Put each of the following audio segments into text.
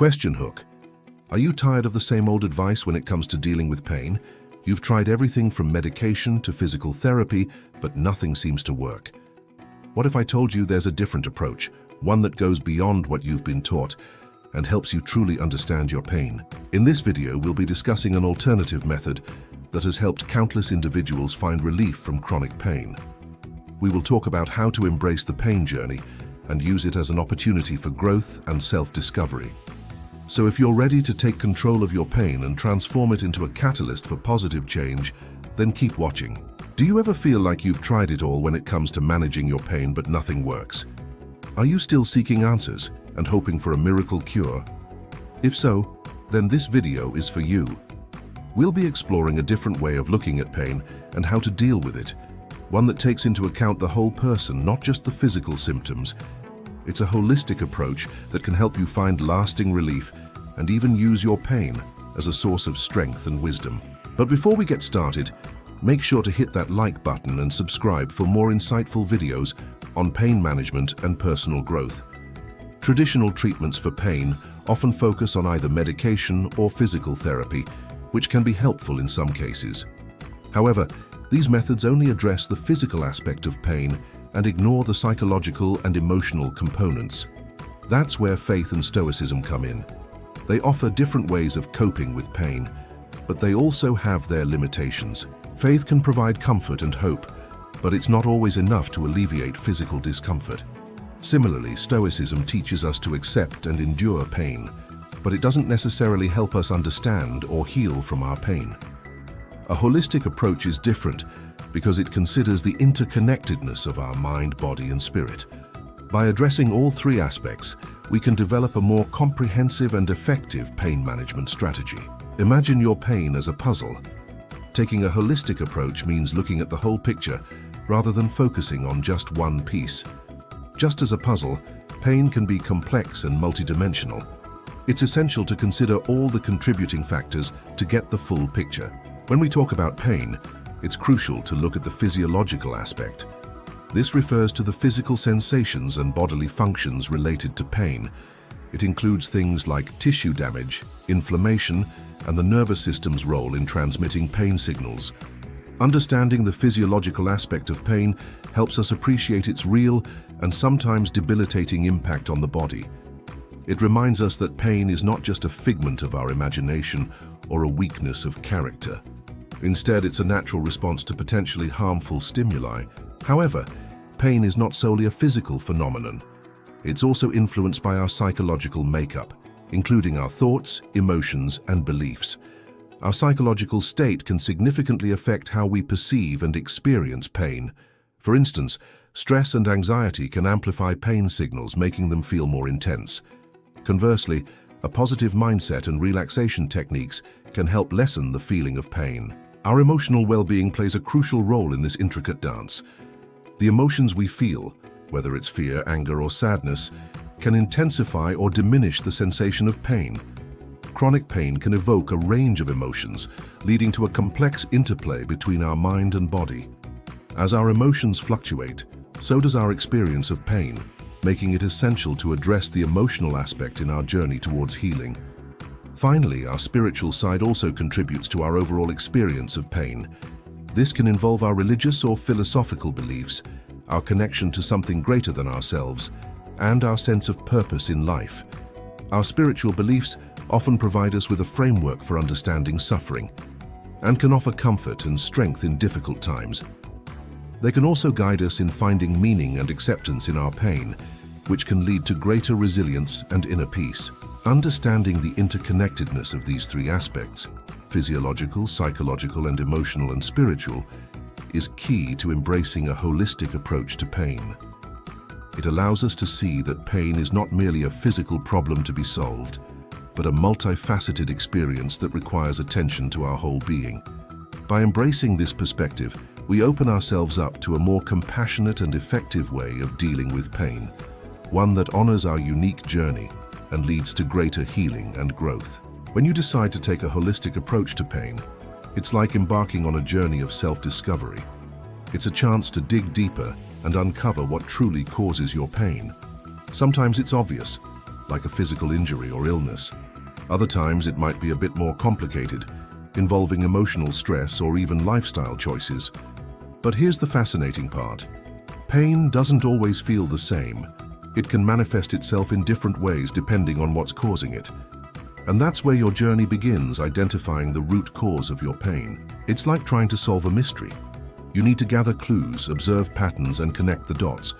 Question hook. Are you tired of the same old advice when it comes to dealing with pain? You've tried everything from medication to physical therapy, but nothing seems to work. What if I told you there's a different approach, one that goes beyond what you've been taught and helps you truly understand your pain? In this video, we'll be discussing an alternative method that has helped countless individuals find relief from chronic pain. We will talk about how to embrace the pain journey and use it as an opportunity for growth and self-discovery. So if you're ready to take control of your pain and transform it into a catalyst for positive change, then keep watching. Do you ever feel like you've tried it all when it comes to managing your pain but nothing works? Are you still seeking answers and hoping for a miracle cure? If so, then this video is for you. We'll be exploring a different way of looking at pain and how to deal with it, one that takes into account the whole person, not just the physical symptoms. It's a holistic approach that can help you find lasting relief and even use your pain as a source of strength and wisdom. But before we get started, make sure to hit that like button and subscribe for more insightful videos on pain management and personal growth. Traditional treatments for pain often focus on either medication or physical therapy, which can be helpful in some cases. However, these methods only address the physical aspect of pain and ignore the psychological and emotional components. That's where faith and Stoicism come in. They offer different ways of coping with pain, but they also have their limitations. Faith can provide comfort and hope, but it's not always enough to alleviate physical discomfort. Similarly, Stoicism teaches us to accept and endure pain, but it doesn't necessarily help us understand or heal from our pain. A holistic approach is different because it considers the interconnectedness of our mind, body, and spirit. By addressing all three aspects, we can develop a more comprehensive and effective pain management strategy. Imagine your pain as a puzzle. Taking a holistic approach means looking at the whole picture rather than focusing on just one piece. Just as a puzzle, pain can be complex and multidimensional. It's essential to consider all the contributing factors to get the full picture. When we talk about pain, it's crucial to look at the physiological aspect. This refers to the physical sensations and bodily functions related to pain. It includes things like tissue damage, inflammation, and the nervous system's role in transmitting pain signals. Understanding the physiological aspect of pain helps us appreciate its real and sometimes debilitating impact on the body. It reminds us that pain is not just a figment of our imagination or a weakness of character. Instead, it's a natural response to potentially harmful stimuli. However, pain is not solely a physical phenomenon. It's also influenced by our psychological makeup, including our thoughts, emotions, and beliefs. Our psychological state can significantly affect how we perceive and experience pain. For instance, stress and anxiety can amplify pain signals, making them feel more intense. Conversely, a positive mindset and relaxation techniques can help lessen the feeling of pain. Our emotional well-being plays a crucial role in this intricate dance. The emotions we feel, whether it's fear, anger, or sadness, can intensify or diminish the sensation of pain. Chronic pain can evoke a range of emotions, leading to a complex interplay between our mind and body. As our emotions fluctuate, so does our experience of pain, making it essential to address the emotional aspect in our journey towards healing. Finally, our spiritual side also contributes to our overall experience of pain. This can involve our religious or philosophical beliefs, our connection to something greater than ourselves, and our sense of purpose in life. Our spiritual beliefs often provide us with a framework for understanding suffering and can offer comfort and strength in difficult times. They can also guide us in finding meaning and acceptance in our pain, which can lead to greater resilience and inner peace. Understanding the interconnectedness of these three aspects, physiological, psychological, and emotional and spiritual, is key to embracing a holistic approach to pain. It allows us to see that pain is not merely a physical problem to be solved, but a multifaceted experience that requires attention to our whole being. By embracing this perspective, we open ourselves up to a more compassionate and effective way of dealing with pain, one that honors our unique journey and leads to greater healing and growth. When you decide to take a holistic approach to pain, it's like embarking on a journey of self-discovery. It's a chance to dig deeper and uncover what truly causes your pain. Sometimes it's obvious, like a physical injury or illness. Other times it might be a bit more complicated, involving emotional stress or even lifestyle choices. But here's the fascinating part. Pain doesn't always feel the same. It can manifest itself in different ways depending on what's causing it. And that's where your journey begins, identifying the root cause of your pain. It's like trying to solve a mystery. You need to gather clues, observe patterns, and connect the dots.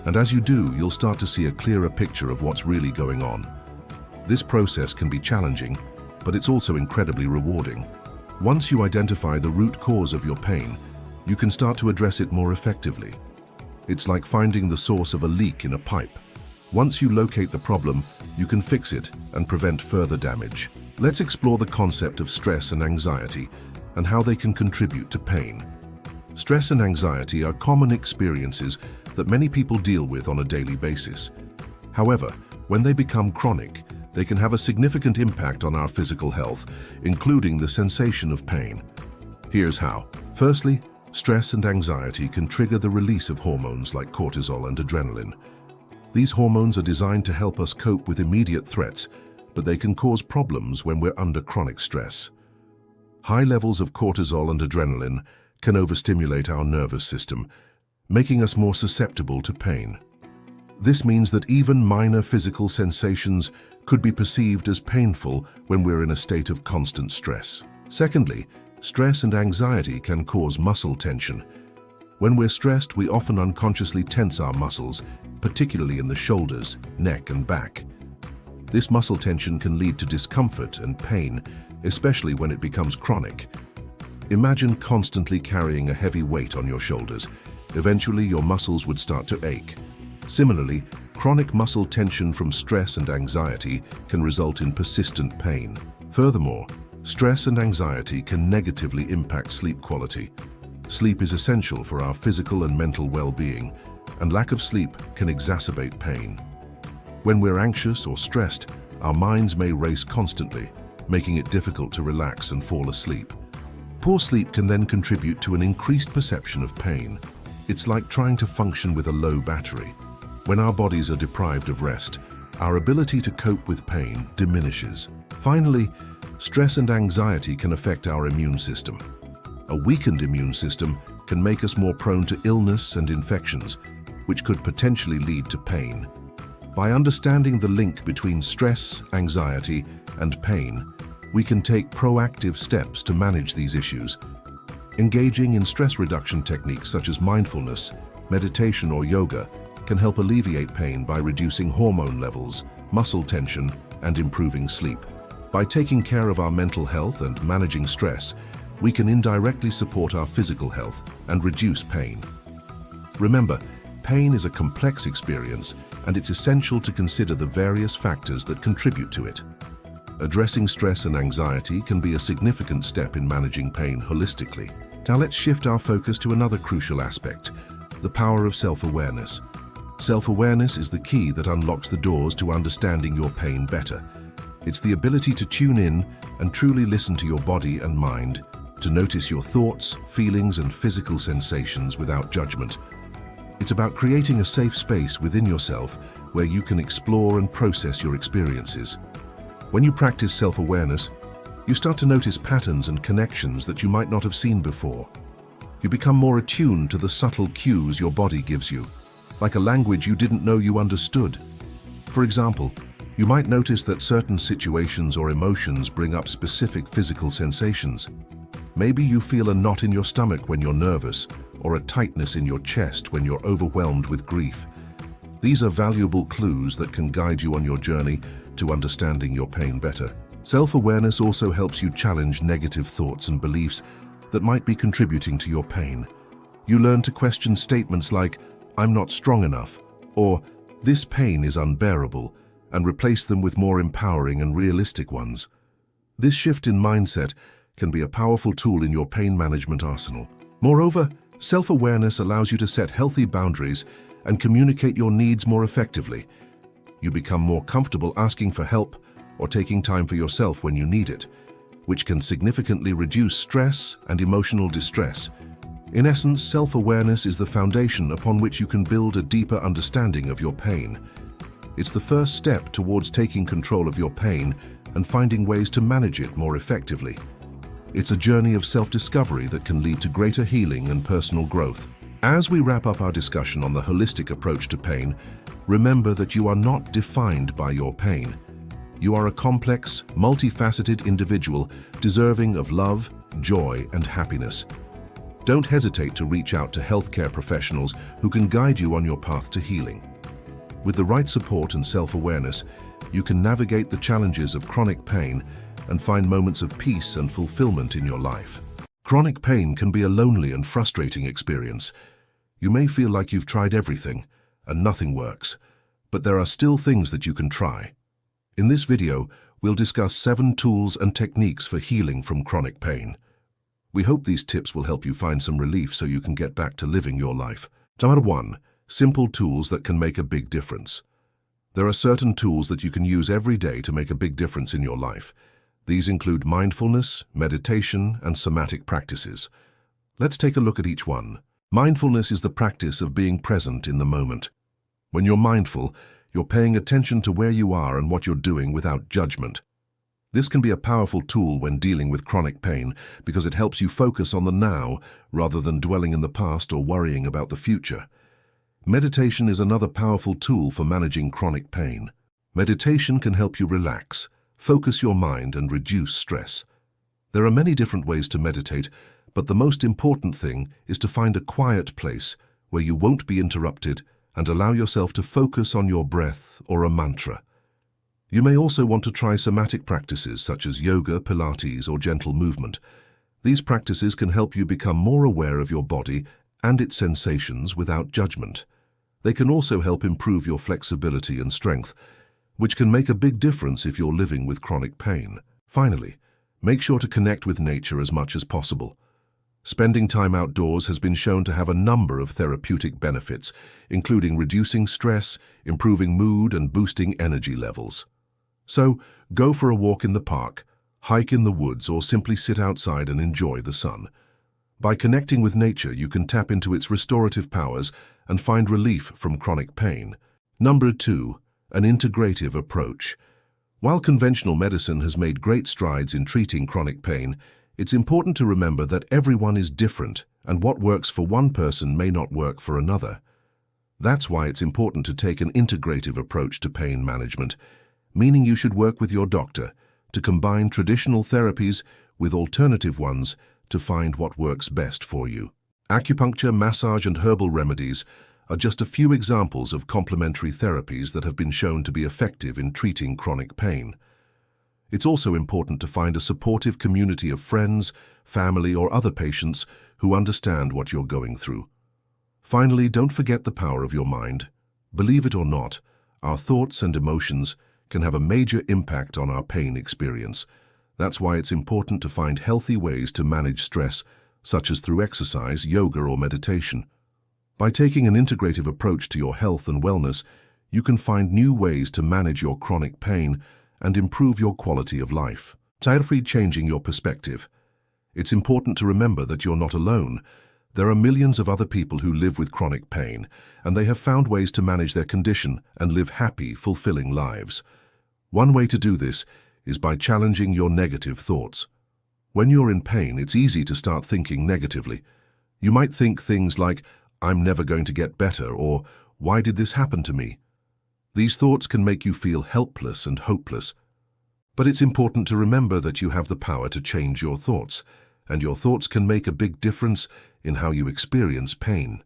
And as you do, you'll start to see a clearer picture of what's really going on. This process can be challenging, but it's also incredibly rewarding. Once you identify the root cause of your pain, you can start to address it more effectively. It's like finding the source of a leak in a pipe. Once you locate the problem, you can fix it and prevent further damage. Let's explore the concept of stress and anxiety and how they can contribute to pain. Stress and anxiety are common experiences that many people deal with on a daily basis. However, when they become chronic, they can have a significant impact on our physical health, including the sensation of pain. Here's how. Firstly, stress and anxiety can trigger the release of hormones like cortisol and adrenaline. These hormones are designed to help us cope with immediate threats, but they can cause problems when we're under chronic stress. High levels of cortisol and adrenaline can overstimulate our nervous system, making us more susceptible to pain. This means that even minor physical sensations could be perceived as painful when we're in a state of constant stress. Secondly, stress and anxiety can cause muscle tension. When we're stressed, we often unconsciously tense our muscles, particularly in the shoulders, neck, and back. This muscle tension can lead to discomfort and pain, especially when it becomes chronic. Imagine constantly carrying a heavy weight on your shoulders. Eventually, your muscles would start to ache. Similarly, chronic muscle tension from stress and anxiety can result in persistent pain. Furthermore, stress and anxiety can negatively impact sleep quality. Sleep is essential for our physical and mental well-being, and lack of sleep can exacerbate pain. When we're anxious or stressed, our minds may race constantly, making it difficult to relax and fall asleep. Poor sleep can then contribute to an increased perception of pain. It's like trying to function with a low battery. When our bodies are deprived of rest, our ability to cope with pain diminishes. Finally, stress and anxiety can affect our immune system. A weakened immune system can make us more prone to illness and infections, which could potentially lead to pain. By understanding the link between stress, anxiety, and pain, we can take proactive steps to manage these issues. Engaging in stress reduction techniques such as mindfulness, meditation, or yoga can help alleviate pain by reducing hormone levels, muscle tension, and improving sleep. By taking care of our mental health and managing stress, we can indirectly support our physical health and reduce pain. Remember, pain is a complex experience, and it's essential to consider the various factors that contribute to it. Addressing stress and anxiety can be a significant step in managing pain holistically. Now let's shift our focus to another crucial aspect, the power of self-awareness. Self-awareness is the key that unlocks the doors to understanding your pain better. It's the ability to tune in and truly listen to your body and mind, to notice your thoughts, feelings, and physical sensations without judgment. It's about creating a safe space within yourself where you can explore and process your experiences. When you practice self-awareness, you start to notice patterns and connections that you might not have seen before. You become more attuned to the subtle cues your body gives you, like a language you didn't know you understood. For example, you might notice that certain situations or emotions bring up specific physical sensations. Maybe you feel a knot in your stomach when you're nervous, or a tightness in your chest when you're overwhelmed with grief. These are valuable clues that can guide you on your journey to understanding your pain better. Self-awareness also helps you challenge negative thoughts and beliefs that might be contributing to your pain. You learn to question statements like, "I'm not strong enough," or "this pain is unbearable," and replace them with more empowering and realistic ones. This shift in mindset can be a powerful tool in your pain management arsenal. Moreover, self-awareness allows you to set healthy boundaries and communicate your needs more effectively. You become more comfortable asking for help or taking time for yourself when you need it, which can significantly reduce stress and emotional distress. In essence, self-awareness is the foundation upon which you can build a deeper understanding of your pain. It's the first step towards taking control of your pain and finding ways to manage it more effectively. It's a journey of self-discovery that can lead to greater healing and personal growth. As we wrap up our discussion on the holistic approach to pain, remember that you are not defined by your pain. You are a complex, multifaceted individual deserving of love, joy, and happiness. Don't hesitate to reach out to healthcare professionals who can guide you on your path to healing. With the right support and self-awareness, you can navigate the challenges of chronic pain and find moments of peace and fulfillment in your life. Chronic pain can be a lonely and frustrating experience. You may feel like you've tried everything and nothing works, but there are still things that you can try. In this video, we'll discuss 7 tools and techniques for healing from chronic pain. We hope these tips will help you find some relief so you can get back to living your life. Number 1. Simple tools that can make a big difference. There are certain tools that you can use every day to make a big difference in your life. These include mindfulness, meditation, and somatic practices. Let's take a look at each one. Mindfulness is the practice of being present in the moment. When you're mindful, you're paying attention to where you are and what you're doing without judgment. This can be a powerful tool when dealing with chronic pain because it helps you focus on the now rather than dwelling in the past or worrying about the future. Meditation is another powerful tool for managing chronic pain. Meditation can help you relax, focus your mind, and reduce stress. There are many different ways to meditate, but the most important thing is to find a quiet place where you won't be interrupted and allow yourself to focus on your breath or a mantra. You may also want to try somatic practices such as yoga, Pilates, or gentle movement. These practices can help you become more aware of your body and its sensations without judgment. They can also help improve your flexibility and strength, which can make a big difference if you're living with chronic pain. Finally, make sure to connect with nature as much as possible. Spending time outdoors has been shown to have a number of therapeutic benefits, including reducing stress, improving mood, and boosting energy levels. So, go for a walk in the park, hike in the woods, or simply sit outside and enjoy the sun. By connecting with nature, you can tap into its restorative powers and find relief from chronic pain. Number 2. An integrative approach. While conventional medicine has made great strides in treating chronic pain, it's important to remember that everyone is different, and what works for one person may not work for another. That's why it's important to take an integrative approach to pain management, meaning you should work with your doctor to combine traditional therapies with alternative ones to find what works best for you. Acupuncture, massage, and herbal remedies are just a few examples of complementary therapies that have been shown to be effective in treating chronic pain. It's also important to find a supportive community of friends, family, or other patients who understand what you're going through. Finally, don't forget the power of your mind. Believe it or not, our thoughts and emotions can have a major impact on our pain experience. That's why it's important to find healthy ways to manage stress, such as through exercise, yoga, or meditation. By taking an integrative approach to your health and wellness, you can find new ways to manage your chronic pain and improve your quality of life. Changing your perspective. It's important to remember that you're not alone. There are millions of other people who live with chronic pain, and they have found ways to manage their condition and live happy, fulfilling lives. One way to do this is by challenging your negative thoughts. When you're in pain, it's easy to start thinking negatively. You might think things like, "I'm never going to get better," or "Why did this happen to me?" These thoughts can make you feel helpless and hopeless. But it's important to remember that you have the power to change your thoughts, and your thoughts can make a big difference in how you experience pain.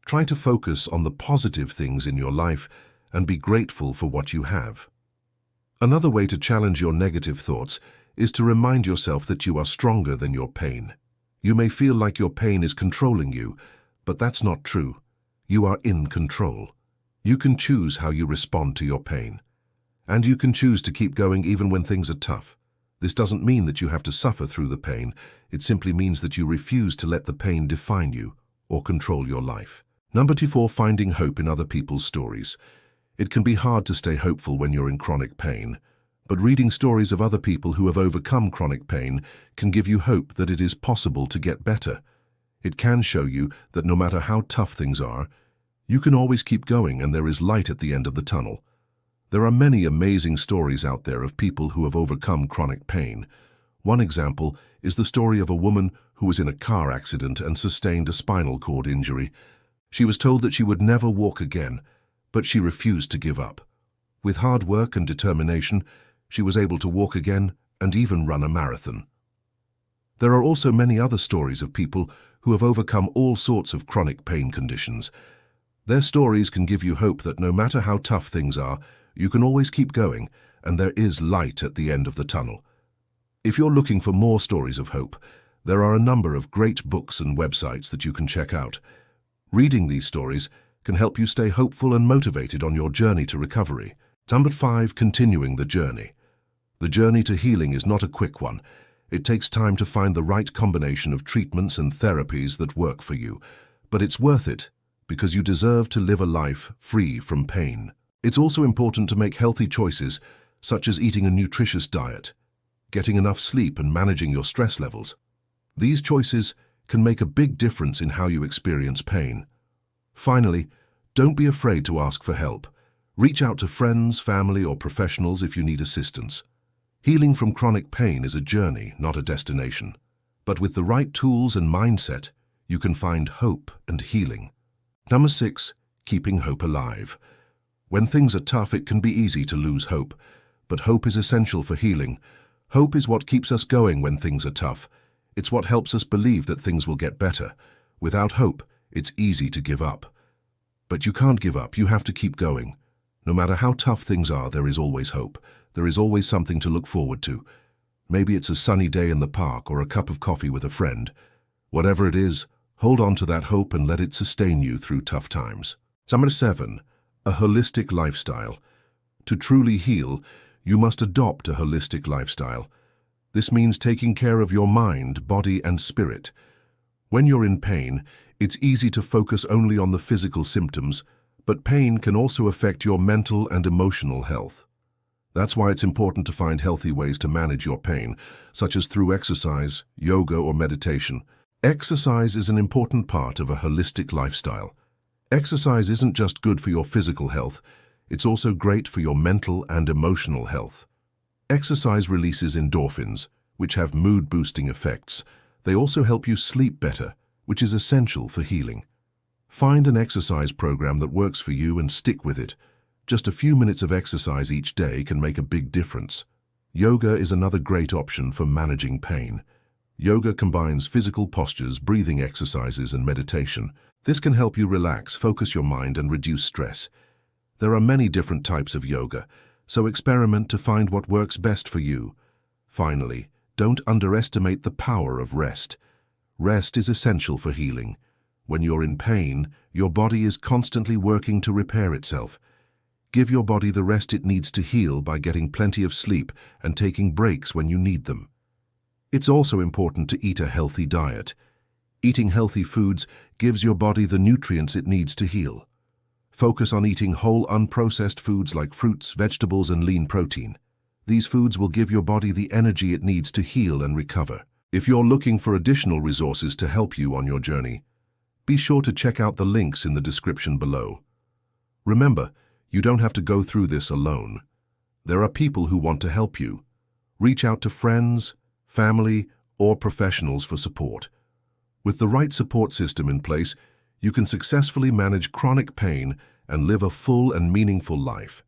Try to focus on the positive things in your life and be grateful for what you have. Another way to challenge your negative thoughts is to remind yourself that you are stronger than your pain. You may feel like your pain is controlling you, but that's not true. You are in control. You can choose how you respond to your pain. And you can choose to keep going even when things are tough. This doesn't mean that you have to suffer through the pain. It simply means that you refuse to let the pain define you or control your life. Number 4, finding hope in other people's stories. It can be hard to stay hopeful when you're in chronic pain, but reading stories of other people who have overcome chronic pain can give you hope that it is possible to get better. It can show you that no matter how tough things are, you can always keep going and there is light at the end of the tunnel. There are many amazing stories out there of people who have overcome chronic pain. One example is the story of a woman who was in a car accident and sustained a spinal cord injury. She was told that she would never walk again, but she refused to give up. With hard work and determination, she was able to walk again and even run a marathon. There are also many other stories of people who have overcome all sorts of chronic pain conditions. Their stories can give you hope that no matter how tough things are, you can always keep going, and there is light at the end of the tunnel. If you're looking for more stories of hope, there are a number of great books and websites that you can check out. Reading these stories can help you stay hopeful and motivated on your journey to recovery. Number 5, continuing the journey. The journey to healing is not a quick one. It takes time to find the right combination of treatments and therapies that work for you, but it's worth it because you deserve to live a life free from pain. It's also important to make healthy choices, such as eating a nutritious diet, getting enough sleep, and managing your stress levels. These choices can make a big difference in how you experience pain. Finally, don't be afraid to ask for help. Reach out to friends, family, or professionals if you need assistance. Healing from chronic pain is a journey, not a destination. But with the right tools and mindset, you can find hope and healing. Number 6, keeping hope alive. When things are tough, it can be easy to lose hope, but hope is essential for healing. Hope is what keeps us going when things are tough. It's what helps us believe that things will get better. Without hope, it's easy to give up. But you can't give up, you have to keep going. No matter how tough things are, there is always hope. There is always something to look forward to. Maybe it's a sunny day in the park or a cup of coffee with a friend. Whatever it is, hold on to that hope and let it sustain you through tough times. Number 7, a holistic lifestyle. To truly heal, you must adopt a holistic lifestyle. This means taking care of your mind, body, and spirit. When you're in pain, it's easy to focus only on the physical symptoms, but pain can also affect your mental and emotional health. That's why it's important to find healthy ways to manage your pain, such as through exercise, yoga, or meditation. Exercise is an important part of a holistic lifestyle. Exercise isn't just good for your physical health, it's also great for your mental and emotional health. Exercise releases endorphins, which have mood-boosting effects. They also help you sleep better, which is essential for healing. Find an exercise program that works for you and stick with it. Just a few minutes of exercise each day can make a big difference. Yoga is another great option for managing pain. Yoga combines physical postures, breathing exercises, and meditation. This can help you relax, focus your mind, and reduce stress. There are many different types of yoga, so experiment to find what works best for you. Finally, don't underestimate the power of rest. Rest is essential for healing. When you're in pain, your body is constantly working to repair itself. Give your body the rest it needs to heal by getting plenty of sleep and taking breaks when you need them. It's also important to eat a healthy diet. Eating healthy foods gives your body the nutrients it needs to heal. Focus on eating whole, unprocessed foods like fruits, vegetables, and lean protein. These foods will give your body the energy it needs to heal and recover. If you're looking for additional resources to help you on your journey, be sure to check out the links in the description below. Remember, you don't have to go through this alone. There are people who want to help you. Reach out to friends, family, or professionals for support. With the right support system in place, you can successfully manage chronic pain and live a full and meaningful life.